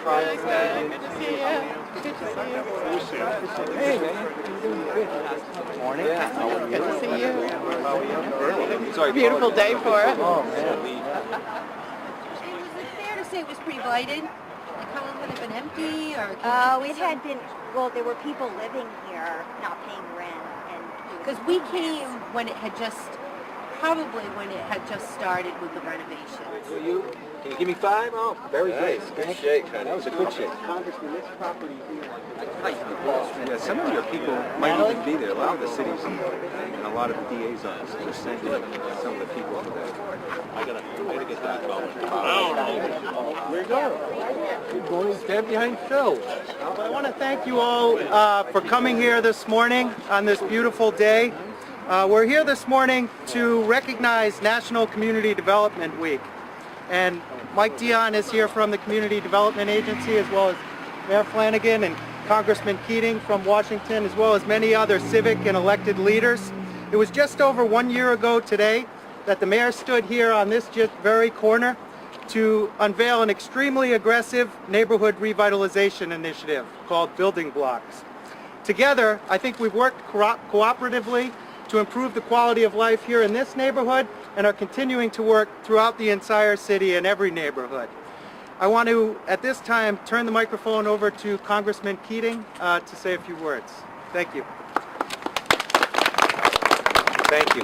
Really good. Good to see you. Good to see you. Hey, man. Morning. Good to see you. Sorry, Beautiful day for it. Oh, man. Was it fair to say it was pretty blighted? Like how long had it been empty, or? It had been, well, there were people living here not paying rent, and Because we came when it had just, probably when it had just started with the renovations. Can you give me 5? Oh, very good. Good shake, honey. That was a good shake. Congressman, this property here. Yeah, some of your people might even be there. A lot of the cities and a lot of the DA's offices are sending some of the people to that. I gotta get that going. Where you going? You're going to stand behind Phil. I want to thank you all for coming here this morning on this beautiful day. We're here this morning to recognize National Community Development Week. And Mike Dion is here from the Community Development Agency, as well as Mayor Flanagan and Congressman Keating from Washington, as well as many other civic and elected leaders. It was just over 1 year ago today that the mayor stood here on this very corner to unveil an extremely aggressive neighborhood revitalization initiative called Building Blocks. Together, I think we've worked cooperatively to improve the quality of life here in this neighborhood and are continuing to work throughout the entire city and every neighborhood. I want to, at this time, turn the microphone over to Congressman Keating to say a few words. Thank you. Thank you.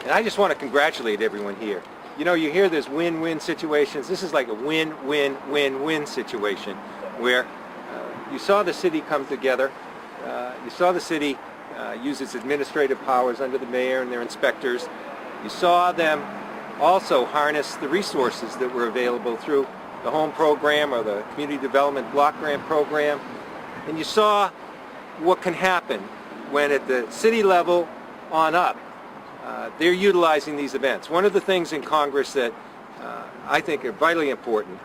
And I just want to congratulate everyone here. You know, you hear there's win-win situations. This is like a win-win-win-win situation where you saw the city come together. You saw the city use its administrative powers under the mayor and their inspectors. You saw them also harness the resources that were available through the home program or the community development block grant program. And you saw what can happen when at the city level on up, they're utilizing these events. One of the things in Congress that I think are vitally important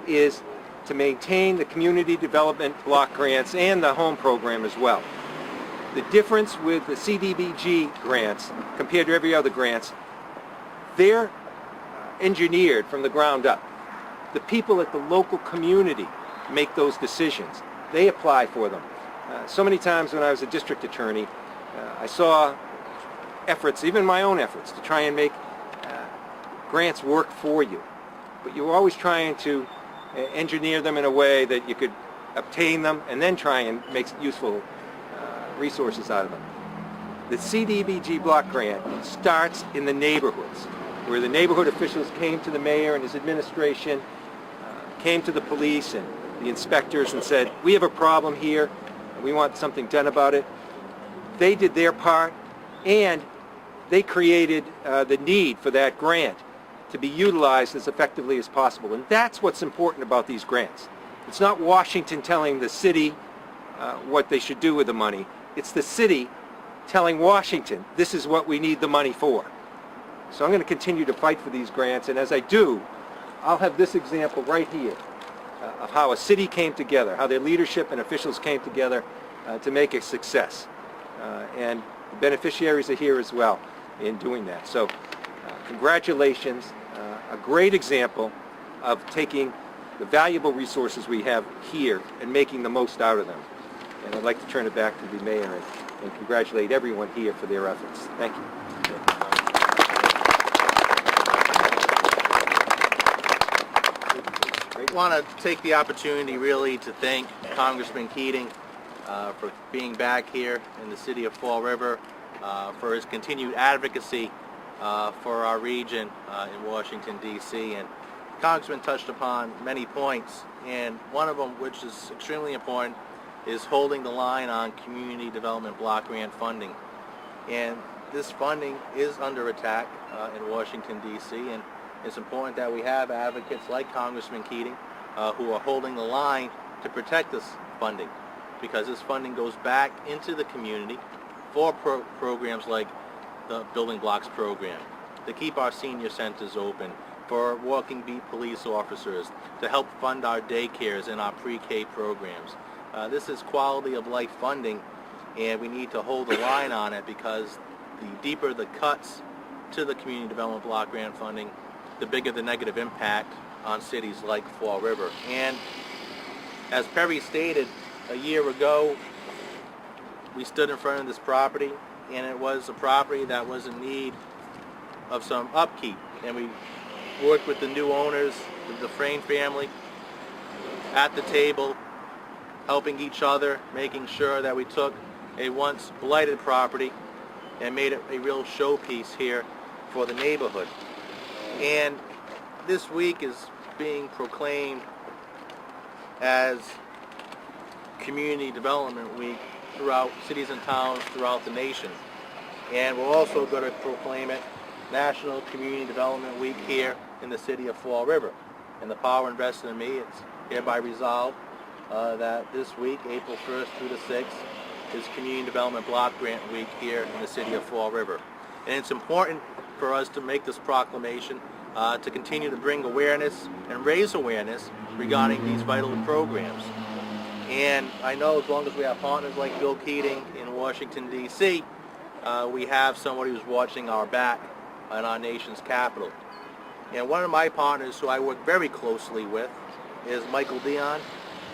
is to maintain the community development block grants and the home program as well. The difference with the CDBG grants compared to every other grants, they're engineered from the ground up. The people at the local community make those decisions. They apply for them. So many times when I was a district attorney, I saw efforts, even my own efforts, to try and make grants work for you. But you were always trying to engineer them in a way that you could obtain them and then try and make useful resources out of them. The CDBG block grant starts in the neighborhoods, where the neighborhood officials came to the mayor and his administration, came to the police and the inspectors and said, we have a problem here, and we want something done about it. They did their part, and they created the need for that grant to be utilized as effectively as possible. And that's what's important about these grants. It's not Washington telling the city what they should do with the money. It's the city telling Washington, this is what we need the money for. So I'm going to continue to fight for these grants, and as I do, I'll have this example right here of how a city came together, how their leadership and officials came together to make a success. And the beneficiaries are here as well in doing that. So congratulations, a great example of taking the valuable resources we have here and making the most out of them. And I'd like to turn it back to the mayor and congratulate everyone here for their efforts. Thank you. I want to take the opportunity really to thank Congressman Keating for being back here in the city of Fall River, for his continued advocacy for our region in Washington, D.C. And Congressman touched upon many points, and one of them, which is extremely important, is holding the line on community development block grant funding. And this funding is under attack in Washington, D.C., and it's important that we have advocates like Congressman Keating who are holding the line to protect this funding, because this funding goes back into the community for programs like the Building Blocks program, to keep our senior centers open, for walking beat police officers, to help fund our daycares and our pre-K programs. This is quality of life funding, and we need to hold the line on it, because the deeper the cuts to the community development block grant funding, the bigger the negative impact on cities like Fall River. And as Perry stated, a year ago, we stood in front of this property, and it was a property that was in need of some upkeep. And we worked with the new owners, the Dufresne family, at the table, helping each other, making sure that we took a once blighted property and made it a real showpiece here for the neighborhood. And this week is being proclaimed as Community Development Week throughout cities and towns throughout the nation. And we're also going to proclaim it National Community Development Week here in the city of Fall River. And the power invested in me, it's hereby resolved that this week, April 1st through the 6th, is Community Development Block Grant Week here in the city of Fall River. And it's important for us to make this proclamation to continue to bring awareness and raise awareness regarding these vital programs. And I know as long as we have partners like Bill Keating in Washington, D.C., we have somebody who's watching our back in our nation's capital. And one of my partners who I work very closely with is Michael Dion,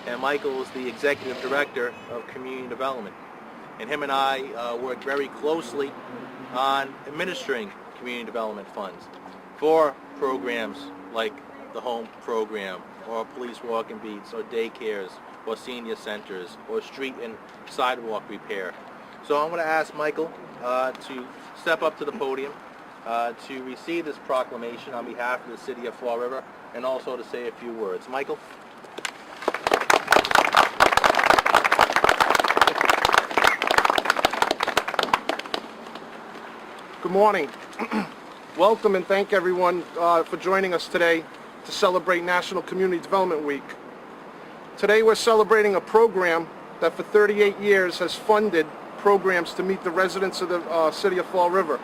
and Michael is the Executive Director of Community Development. And him and I work very closely on administering community development funds for programs like the home program, or police walking beats, or daycares, or senior centers, or street and sidewalk repair. So I'm going to ask Michael to step up to the podium to receive this proclamation on behalf of the city of Fall River, and also to say a few words. Michael? Good morning. Welcome and thank everyone for joining us today to celebrate National Community Development Week. Today we're celebrating a program that for 38 years has funded programs to meet the residents of the city of Fall River.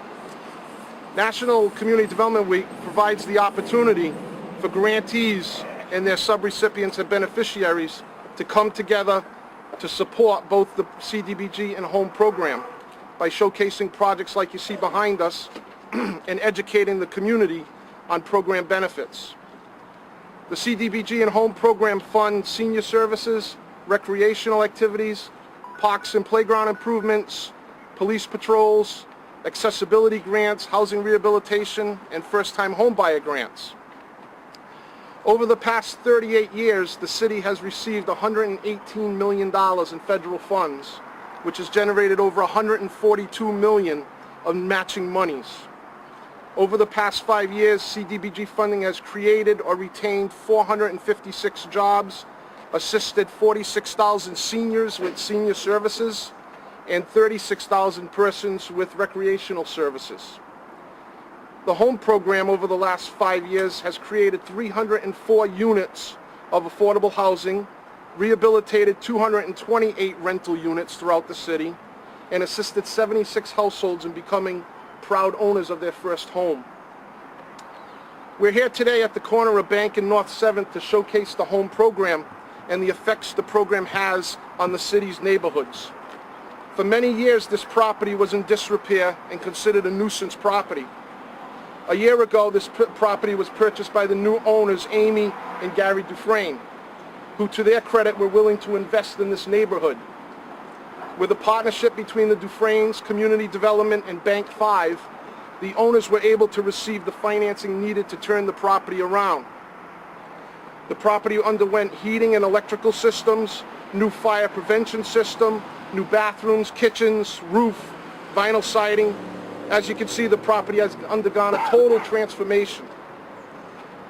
National Community Development Week provides the opportunity for grantees and their subrecipients and beneficiaries to come together to support both the CDBG and home program by showcasing projects like you see behind us and educating the community on program benefits. The CDBG and home program fund senior services, recreational activities, parks and playground improvements, police patrols, accessibility grants, housing rehabilitation, and first-time homebuyer grants. Over the past 38 years, the city has received $118 million in federal funds, which has generated over $142 million of matching monies. Over the past 5 years, CDBG funding has created or retained 456 jobs, assisted 46,000 seniors with senior services, and 36,000 persons with recreational services. The home program over the last 5 years has created 304 units of affordable housing, rehabilitated 228 rental units throughout the city, and assisted 76 households in becoming proud owners of their first home. We're here today at the corner of Bank and North 7th to showcase the home program and the effects the program has on the city's neighborhoods. For many years, this property was in disrepair and considered a nuisance property. A year ago, this property was purchased by the new owners, Amy and Gary Dufresne, who, to their credit, were willing to invest in this neighborhood. With a partnership between the Dufresne's, Community Development, and Bank 5, the owners were able to receive the financing needed to turn the property around. The property underwent heating and electrical systems, new fire prevention system, new bathrooms, kitchens, roof, vinyl siding. As you can see, the property has undergone a total transformation.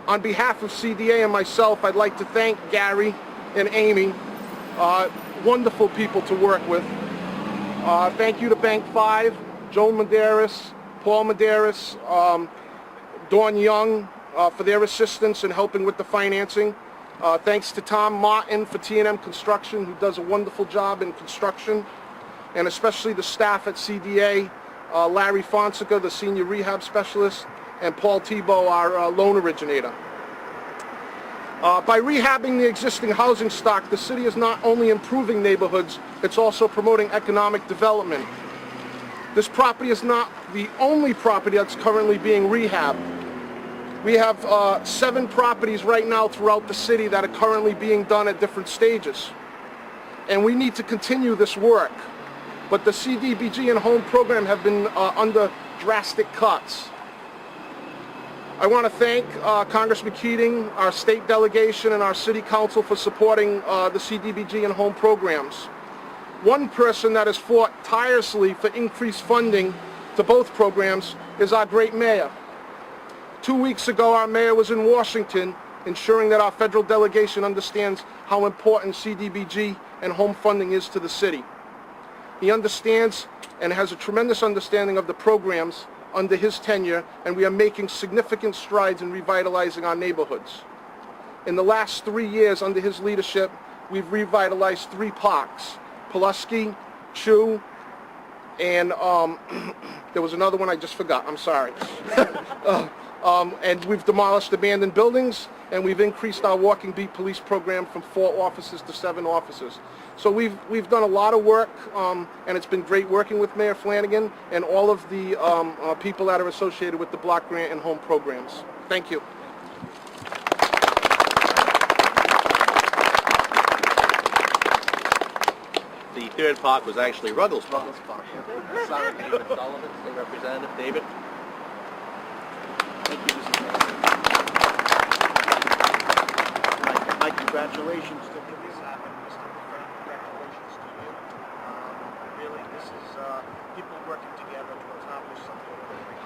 On behalf of CDA and myself, I'd like to thank Gary and Amy, wonderful people to work with. Thank you to Bank 5, Joan Medeiros, Paul Medeiros, Dawn Young for their assistance in helping with the financing. Thanks to Tom Martin for T&M Construction, who does a wonderful job in construction, and especially the staff at CDA, Larry Fonseca, the senior rehab specialist, and Paul Tebow, our loan originator. By rehabbing the existing housing stock, the city is not only improving neighborhoods, it's also promoting economic development. This property is not the only property that's currently being rehabbed. We have 7 properties right now throughout the city that are currently being done at different stages. And we need to continue this work. But the CDBG and home program have been under drastic cuts. I want to thank Congressman Keating, our state delegation, and our city council for supporting the CDBG and home programs. One person that has fought tirelessly for increased funding to both programs is our great mayor. 2 weeks ago, our mayor was in Washington, ensuring that our federal delegation understands how important CDBG and home funding is to the city. He understands and has a tremendous understanding of the programs under his tenure, and we are making significant strides in revitalizing our neighborhoods. In the last 3 years under his leadership, we've revitalized 3 parks, Pulaski, Chew, and there was another one I just forgot, I'm sorry. And we've demolished abandoned buildings, and we've increased our walking beat police program from 4 officers to 7 officers. So we've done a lot of work, and it's been great working with Mayor Flanagan and all of the people that are associated with the block grant and home programs. Thank you. The third park was actually Ruggles Park. Sorry, David Sullivan, State Representative. David? Thank you, Mr. Mayor. My congratulations to this happened, Mr. McFerrin. Congratulations to you. Really, this is people working together to accomplish something really great.